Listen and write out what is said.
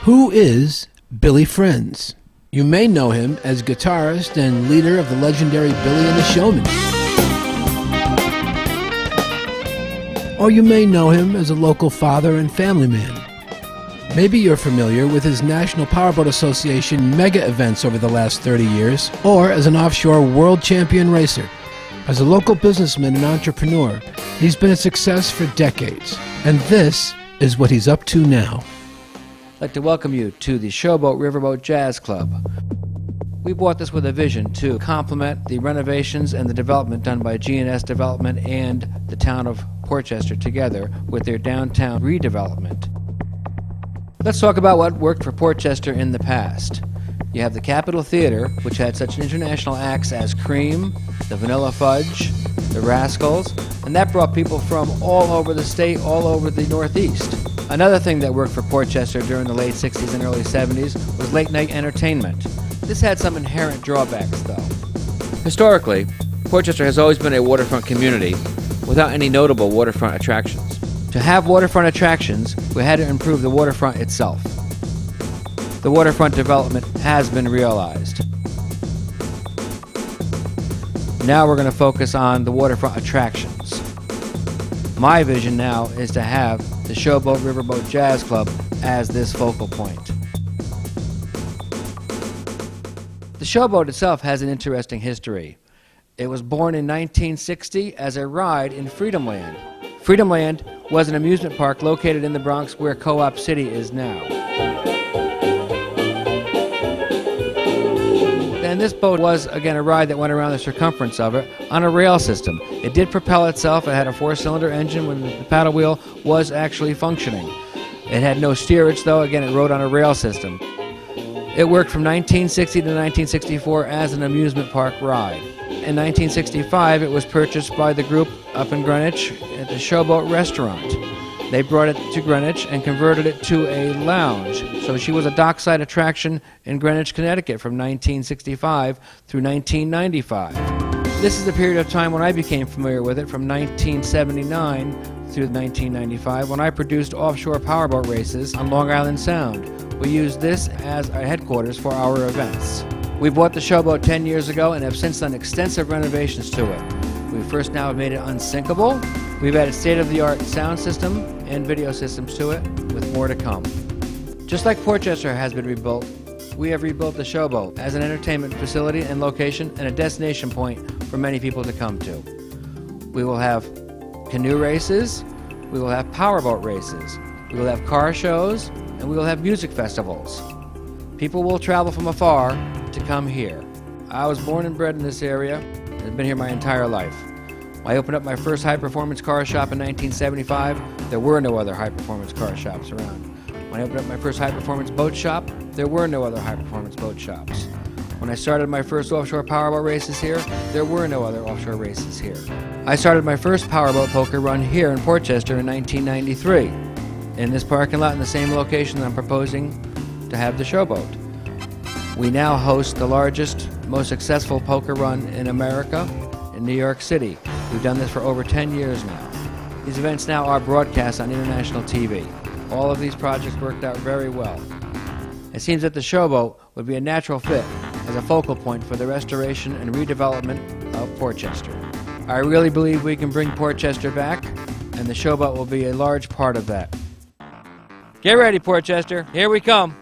Who is Billy Frenz? You may know him as guitarist and leader of the legendary Billy and the Showman. Or you may know him as a local father and family man. Maybe you're familiar with his National Powerboat Association mega events over the last 30 years, or as an offshore world champion racer. As a local businessman and entrepreneur, he's been a success for decades, and this is what he's up to now. I'd like to welcome you to the Showboat Riverboat Jazz Club. We bought this with a vision to complement the renovations and the development done by G&S Development and the town of Portchester together with their downtown redevelopment. Let's talk about what worked for Portchester in the past. You have the Capitol Theater, which had such international acts as Cream, the Vanilla Fudge, the Rascals, and that brought people from all over the state, all over the Northeast. Another thing that worked for Portchester during the late 60s and early 70s was late-night entertainment. This had some inherent drawbacks, though. Historically, Portchester has always been a waterfront community without any notable waterfront attractions. To have waterfront attractions, we had to improve the waterfront itself. The waterfront development has been realized. Now we're going to focus on the waterfront attractions. My vision now is to have the Showboat Riverboat Jazz Club as this focal point. The Showboat itself has an interesting history. It was born in 1960 as a ride in Freedomland. Freedomland was an amusement park located in the Bronx where Co-op City is now. And this boat was, again, a ride that went around the circumference of it on a rail system. It did propel itself. It had a four-cylinder engine when the paddle wheel was actually functioning. It had no steerage, though. Again, it rode on a rail system. It worked from 1960 to 1964 as an amusement park ride. In 1965, it was purchased by the group up in Greenwich at the Showboat Restaurant. They brought it to Greenwich and converted it to a lounge. So she was a dockside attraction in Greenwich, Connecticut from 1965 through 1995. This is the period of time when I became familiar with it from 1979 through 1995 when I produced offshore powerboat races on Long Island Sound. We used this as our headquarters for our events. We bought the Showboat 10 years ago and have since done extensive renovations to it. We first now have made it unsinkable. We've added state-of-the-art sound system and video systems to it, with more to come. Just like Portchester has been rebuilt, we have rebuilt the Showboat as an entertainment facility and location and a destination point for many people to come to. We will have canoe races, we will have powerboat races, we will have car shows, and we will have music festivals. People will travel from afar to come here. I was born and bred in this area and have been here my entire life. I opened up my first high-performance car shop in 1975. There were no other high-performance car shops around. When I opened up my first high-performance boat shop, there were no other high-performance boat shops. When I started my first offshore powerboat races here, there were no other offshore races here. I started my first powerboat poker run here in Portchester in 1993, in this parking lot in the same location that I'm proposing to have the Showboat. We now host the largest, most successful poker run in America in New York City. We've done this for over 10 years now. These events now are broadcast on international TV. All of these projects worked out very well. It seems that the Showboat would be a natural fit as a focal point for the restoration and redevelopment of Portchester. I really believe we can bring Portchester back, and the Showboat will be a large part of that. Get ready, Portchester. Here we come.